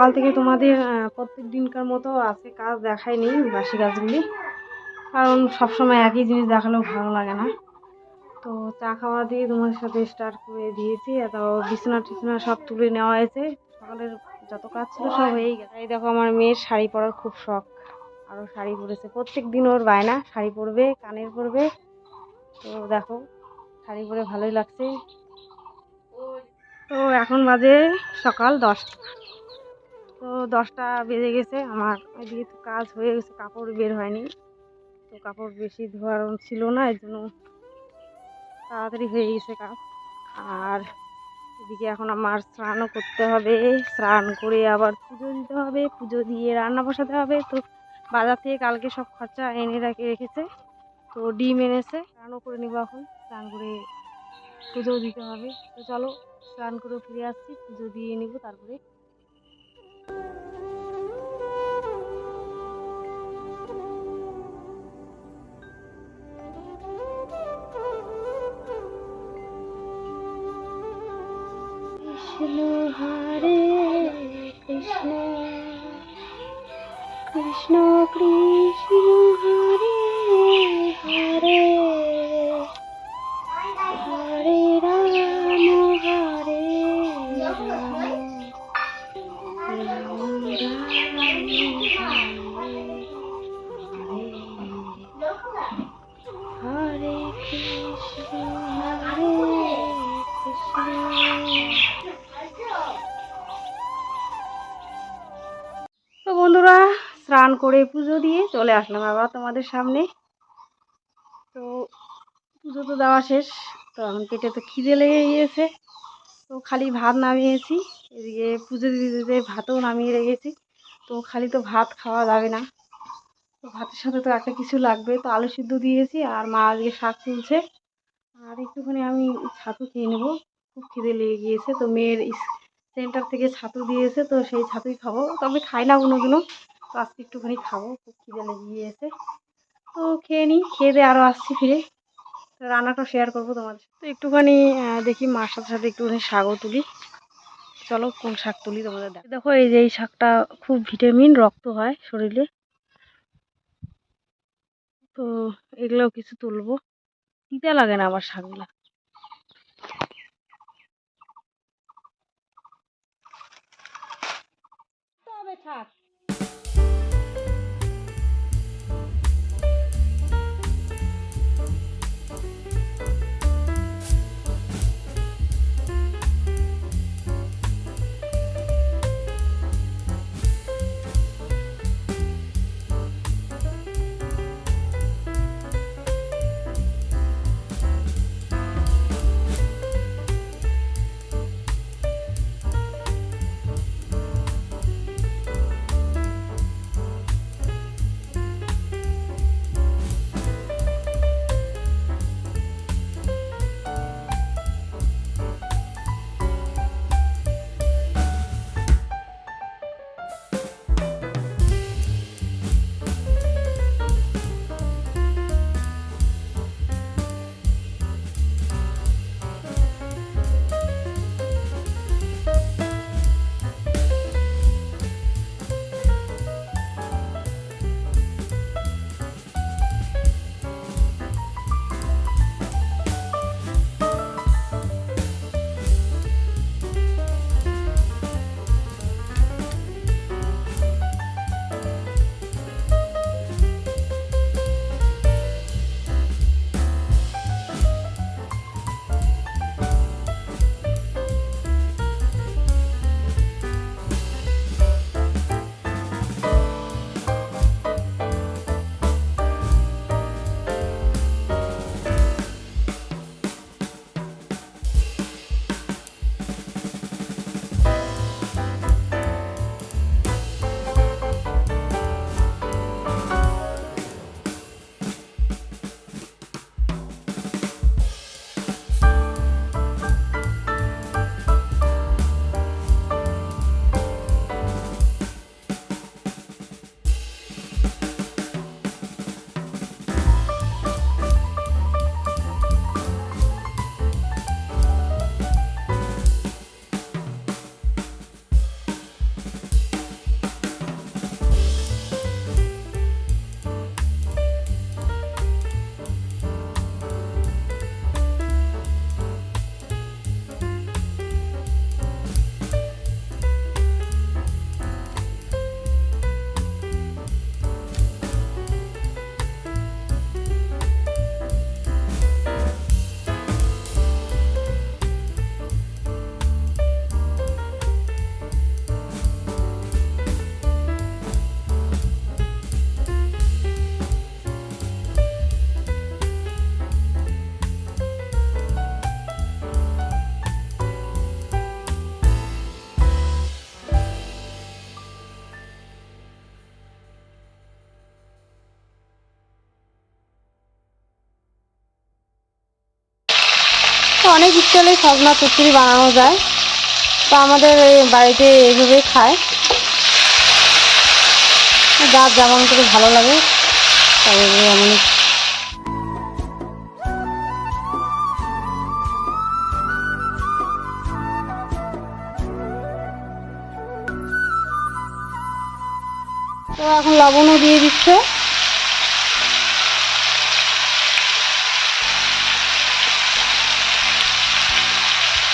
সকাল থেকে তোমাদের প্রত্যেক দিনকার মতো আজকে কাজ দেখাইনি, বাসি কাজগুলি, কারণ সবসময় একই জিনিস দেখালেও ভালো লাগে না। তো চা খাওয়া দিয়ে তোমার সাথে স্টার্ট করে দিয়েছি। এত বিছানা টিছানা সব তুলে নেওয়া হয়েছে, সকালের যত কাজ ছিল সব হয়েই গেছে। এই দেখো আমার মেয়ের শাড়ি পরার খুব শখ, আরও শাড়ি পরেছে। প্রত্যেক দিন ওর বায়না শাড়ি পরবে, কানের পরবে। তো দেখো শাড়ি পরে ভালোই লাগছে। তো এখন বাজে সকাল 10টা। তো 10টা বেজে গেছে, আমার এদিকে তো কাজ হয়ে গেছে, কাপড় বের হয়নি। তো কাপড় বেশি ধোয়ার ছিল না, এর জন্য তাড়াতাড়ি হয়ে গেছে কাজ। আর এদিকে এখন আমার স্নানও করতে হবে, স্নান করে আবার পুজো দিতে হবে, পুজো দিয়ে রান্না বসাতে হবে। তো বাজার থেকে কালকে সব খরচা এনে রেখেছে, তো ডিম এনেছে, স্নানও করে নিব। এখন স্নান করে পুজো দিতে হবে। তো চলো স্নান করে ফিরে আসছি, পুজো দিয়ে নিব তারপরে। কৃষ্ণ হরে কৃষ্ণ কৃষ্ণ কৃষ্ণ হরে হরে হরে রাম হরে রাম রাম রাম হরে কৃষ্ণ হরে কৃষ্ণ। তো বন্ধুরা, স্নান করে পুজো দিয়ে চলে আসলাম আবার তোমাদের সামনে। তো পুজো তো দেওয়া শেষ, তো এখন পেটে তো খিদে লেগে গিয়েছে। তো খালি ভাত নামিয়েছি, এদিকে পুজো দিতে দিতে ভাতও নামিয়ে রেখেছি। তো খালি তো ভাত খাওয়া যাবে না, তো ভাতের সাথে তো একটা কিছু লাগবে। তো আলু সিদ্ধ দিয়েছি, আর মা আজকে শাক তুলছে। আর একটুখানি আমি ছাতু খেয়ে নেবো, খুব খিদে লেগে গিয়েছে। তো মেয়ের সেন্টার থেকে ছাতু দিয়েছে, তো সেই ছাতুই খাবো। তবে খাই না কোনোদিনও, তো আজকে একটুখানি খাবো, খুব খিদে লেগে গিয়েছে। তো খেয়ে নিই, খেয়ে দিয়ে আরও আসছি ফিরে। তো রান্নাটা শেয়ার করবো তোমাদের সাথে। তো একটুখানি দেখি মার সাথে সাথে একটুখানি শাকও তুলি। চলো কোন শাক তুলি তোমাদের দেখো। দেখো এই যে এই শাকটা খুব ভিটামিন, রক্ত হয় শরীরে। তো এগুলো কিছু তুলবো, তিতা লাগে না আবার শাকগুলা। তবে থাক। অনেক স্টাইলে সজনা চচ্চড়ি বানানো যায়, তো আমাদের বাড়িতে এইভাবেই খায়, যার যেমন করে ভালো লাগে তবে এমনই। তো এখন লবণও দিয়ে দিচ্ছে।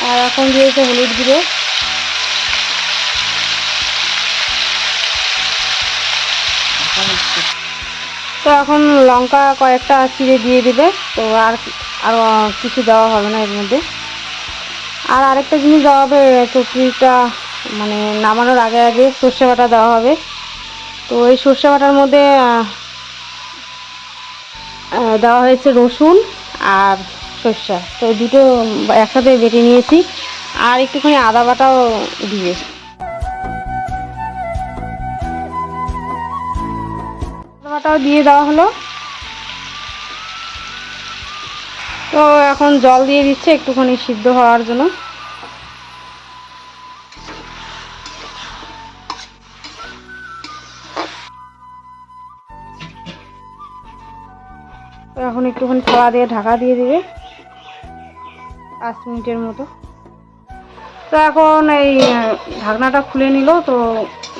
আর এখন দিয়েছে হলুদ গুঁড়ো। তো এখন লঙ্কা কয়েকটা চিড়ে দিয়ে দিবে। তো আর কিছু দেওয়া হবে না এর মধ্যে। আর আরেকটা জিনিস দেওয়া হবে, চচ্চড়িটা মানে নামানোর আগে আগে সর্ষে বাটা দেওয়া হবে। তো এই সর্ষে বাটার মধ্যে দেওয়া হয়েছে রসুন আর সর্ষা, তো দুটো একসাথে বেটে নিয়েছি। আর একটুখানি আদা বাটাও দিয়ে, আদা বাটাও দিয়ে দেওয়া হলো। তো এখন জল দিয়ে দিচ্ছে একটুখানি সিদ্ধ হওয়ার জন্য। তো এখন একটুখানি থালা দিয়ে ঢাকা দিয়ে দিবে 5 মিনিটের মতো। তো এখন এই ঢাকনাটা খুলে নিল, তো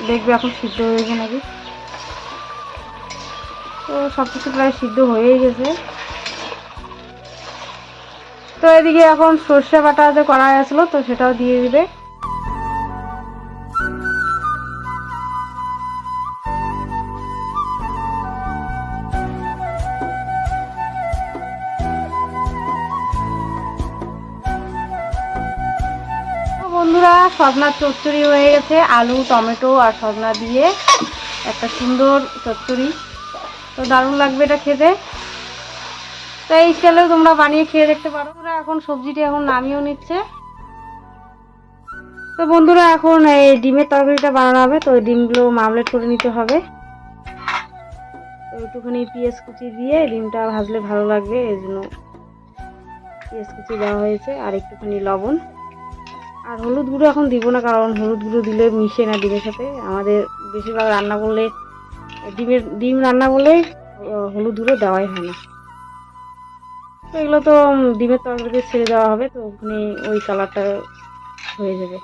দেখবে এখন সিদ্ধ হয়েছে নাকি। তো সব কিছু প্রায় সিদ্ধ হয়েই গেছে। তো এদিকে এখন সর্ষে বাটা যে করা গেছিলো তো সেটাও দিয়ে দিবে। বন্ধুরা, সজনার চচ্চড়ি হয়ে গেছে, আলু টমেটো আর সজনা দিয়ে একটা সুন্দর চচ্চড়ি। তো দারুণ লাগবে এটা খেতে। তো এই স্টাইলেও তোমরা বানিয়ে খেয়ে দেখতে পারো। এখন সবজিটি এখন নামিয়েও নিচ্ছে। তো বন্ধুরা, এখন এই ডিমের তরকারিটা বানানো হবে। তো ডিমগুলো মামলেট করে নিতে হবে। তো একটুখানি পেঁয়াজ কুচি দিয়ে ডিমটা ভাজলে ভালো লাগবে, এই জন্য পেঁয়াজ কুচি দেওয়া হয়েছে। আর একটুখানি লবণ আর হলুদ গুঁড়ো এখন দিব না, কারণ হলুদ গুঁড়ো দিলে মিশে না ডিমের সাথে। আমাদের বেশিরভাগ রান্না করলে ডিম রান্না করলে হলুদ গুঁড়ো দেওয়াই হয় না। তো এগুলো তো ডিমের তরকারিতে ছেড়ে দেওয়া হবে, তো ওখানে ওই কালারটা হয়ে যাবে।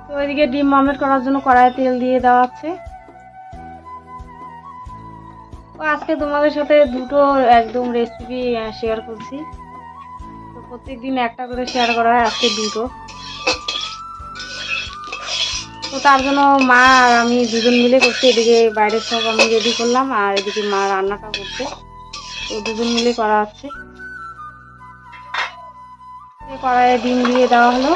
তো ওইদিকে ডিম অমলেট করার জন্য কড়াইয়ে তেল দিয়ে দেওয়া আছে। তো আজকে তোমাদের সাথে দুটো একদম রেসিপি শেয়ার করছি। তো প্রত্যেকদিন একটা করে শেয়ার করা হয়, আজকে দুটো। তো তার জন্য মা আর আমি দুজন মিলে করছি। এদিকে বাইরের সব আমি রেডি করলাম, আর এদিকে মা রান্নাটা করছে। তো দুজন মিলে করা হচ্ছে। কড়াইয়ে ডিম দিয়ে দেওয়া হলো।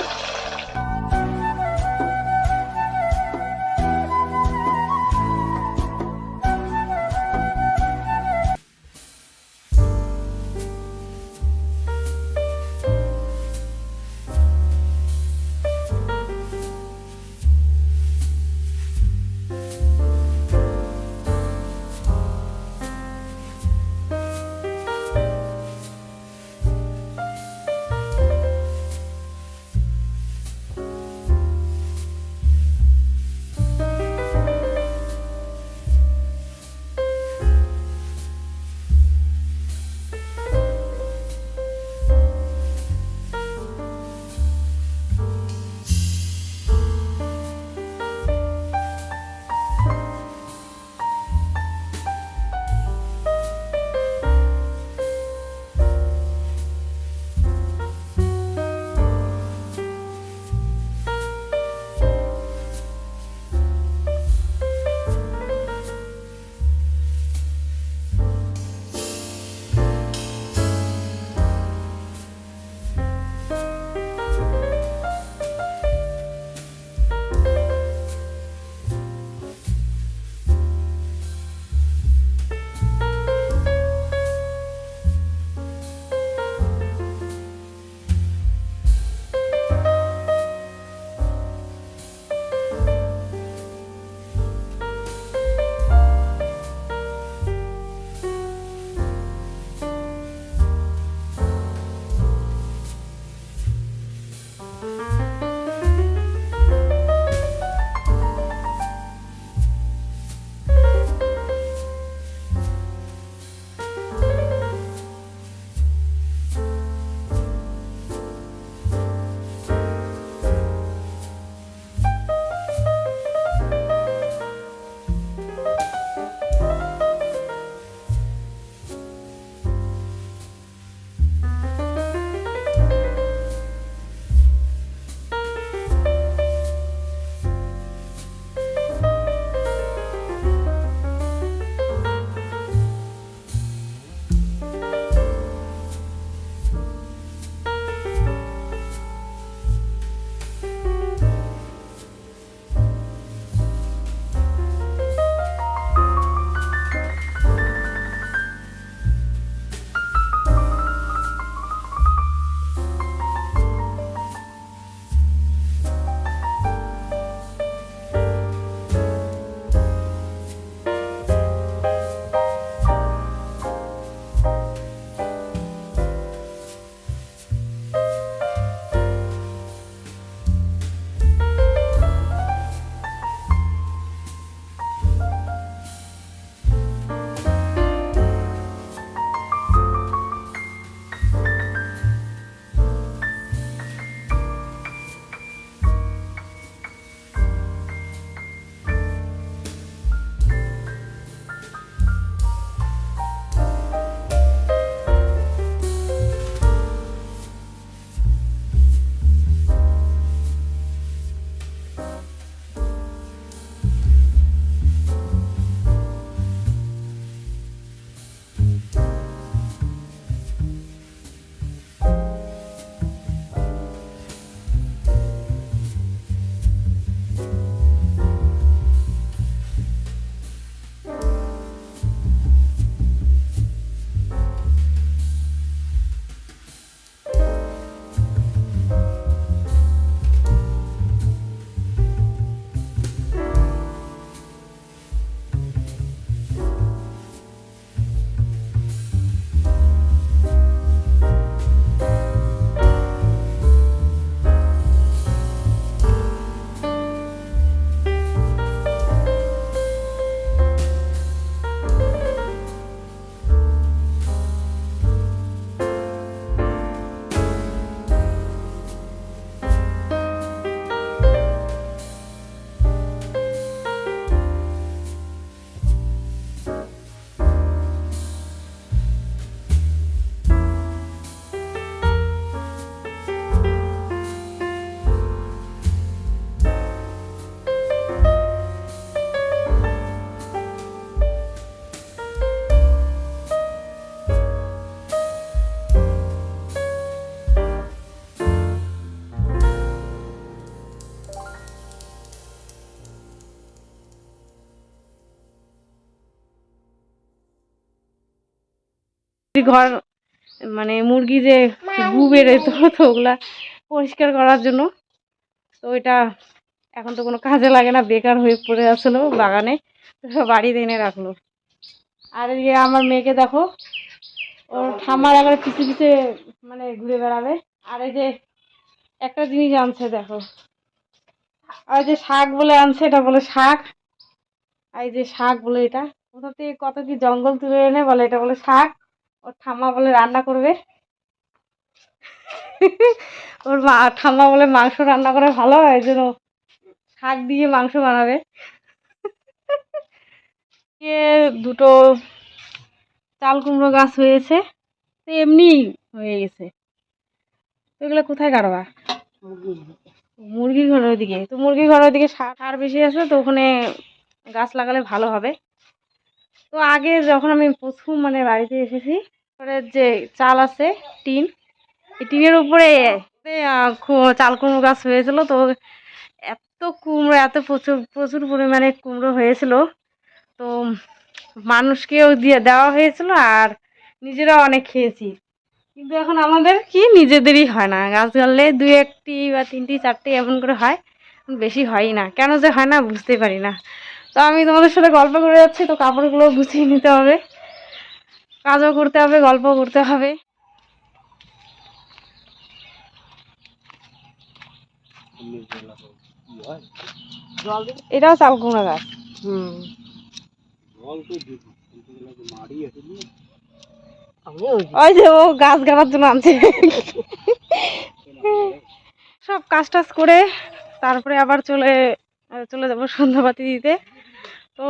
ঘর মানে মুরগি যে গু বেরোতো তো ওগুলা পরিষ্কার করার জন্য। তো এটা এখন তো কোনো কাজে লাগে না, বেকার হয়ে পড়ে আসলো বাগানে, তো বাড়িতে এনে রাখলো। আর এদিকে আমার মেয়েকে দেখো, ওর ঠাম্মার একবারে পিছে পিছে মানে ঘুরে বেড়াবে। আর এই যে একটা জিনিস আনছে দেখো, আর যে শাক বলে আনছে, এটা বলে শাক। এই যে শাক বলে, এটা কোথা থেকে কত কি জঙ্গল তুলে এনে বলে এটা বলে শাক। ওর ঠাম্মা বলে রান্না করবে। ওর ঠাম্মা বলে মাংস রান্না করে ভালো হয়, এই জন্য শাক দিয়ে মাংস বানাবে। দুটো চাল কুমড়ো গাছ হয়েছে, তো এমনি হয়ে গেছে। তো এগুলো কোথায় কাটবা? মুরগির ঘরের দিকে। তো মুরগির ঘরের দিকে সার বেশি আছে, তো ওখানে গাছ লাগালে ভালো হবে। তো আগে যখন আমি প্রথম মানে বাড়িতে এসেছি, পরে যে চাল আছে টিন, এই টিনের উপরে চাল কুমড়ো গাছ হয়েছিল। তো এত কুমড়ো, এত প্রচুর প্রচুর পরিমাণে কুমড়ো হয়েছিল, তো মানুষকেও দিয়ে দেওয়া হয়েছিল আর নিজেরাও অনেক খেয়েছি। কিন্তু এখন আমাদের কি নিজেদেরই হয় না, গাছ গাড়লে দুই একটি বা তিনটি চারটি এমন করে হয়, বেশি হয়ই না। কেন যে হয় না বুঝতেই পারি না। তো আমি তোমাদের সাথে গল্প করে যাচ্ছি, তো কাপড়গুলো গুছিয়ে নিতে হবে, কাজও করতে হবে, গল্প করতে হবে। এটাও চাল কুমড়া গাছ। ওই যে ও গাছ গাড়ার জন্য আনছে। সব কাজ টাজ করে তারপরে আবার চলে যাবো সন্ধ্যাবাতি দিতে। তো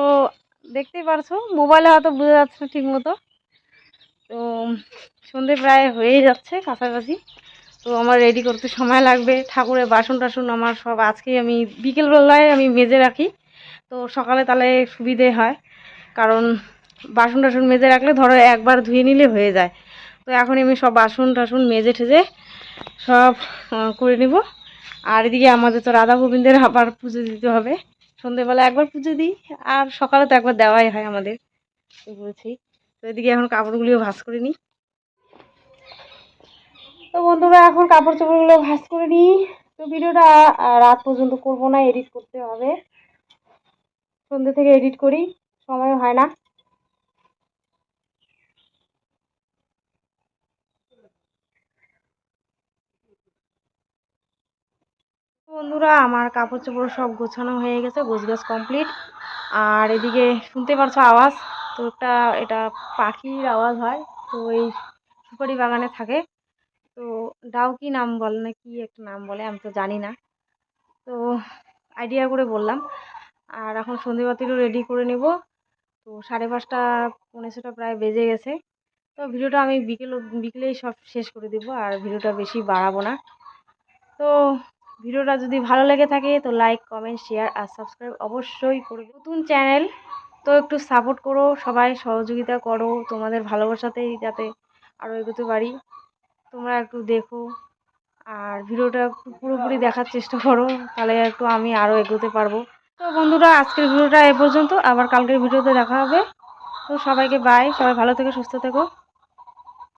দেখতেই পারছো, মোবাইলে হয়তো বোঝা যাচ্ছে না ঠিক মতো। তো সন্ধে প্রায় হয়েই যাচ্ছে কাছাকাছি। তো আমার রেডি করতে সময় লাগবে। ঠাকুরের বাসন টাসন আমার সব আজকেই আমি বিকেলবেলায় আমি মেজে রাখি, তো সকালে তাহলে সুবিধে হয়। কারণ বাসন টাসন মেজে রাখলে ধরো একবার ধুয়ে নিলে হয়ে যায়। তো এখন আমি সব বাসন টাসন মেজে ঠেজে সব করে নিব। আর এদিকে আমাদের তো রাধা গোবিন্দের আবার পুজো দিতে হবে। সন্ধেবেলা একবার পুজো দিই, আর সকালে তো একবার দেওয়াই হয় আমাদের, বলছি। তো এদিকে এখন কাপড়গুলিও ভাঁজ করে নিই। তো বন্ধুরা এখন কাপড় চোপড়গুলো ভাঁজ করে নিই। তো ভিডিওটা রাত পর্যন্ত করবো না, এডিট করতে হবে। সন্ধ্যে থেকে এডিট করি, সময় হয় না। বন্ধুরা আমার কাপড় চোপড় সব গোছানো হয়ে গেছে, গোছগাছ কমপ্লিট। আর এদিকে শুনতে পারছো আওয়াজ, তো এটা পাখির আওয়াজ হয়। তো এই সুপারি বাগানে থাকে, তো ডাউকি নাম বলে না কি একটা নাম বলে, আমি তো জানি না, তো আইডিয়া করে বললাম। আর এখন সন্ধেবাতিরও রেডি করে নেব। তো 5:30 পৌনে 6টা প্রায় বেজে গেছে। তো ভিডিওটা আমি বিকেলেই সব শেষ করে দেবো, আর ভিডিওটা বেশি বাড়াবো না। তো ভিডিওটা যদি ভালো লেগে থাকে তো লাইক কমেন্ট শেয়ার আর সাবস্ক্রাইব অবশ্যই করবে। নতুন চ্যানেল, তো একটু সাপোর্ট করো, সবাই সহযোগিতা করো, তোমাদের ভালোবাসাতেই যাতে আরও এগোতে পারি। তোমরা একটু দেখো আর ভিডিওটা একটু পুরোপুরি দেখার চেষ্টা করো, তাহলে একটু আমি আরও এগোতে পারবো। তো বন্ধুরা আজকের ভিডিওটা এ পর্যন্ত, আবার কালকের ভিডিওতে দেখা হবে। তো সবাইকে বাই, সবাই ভালো থেকো, সুস্থ থেকো।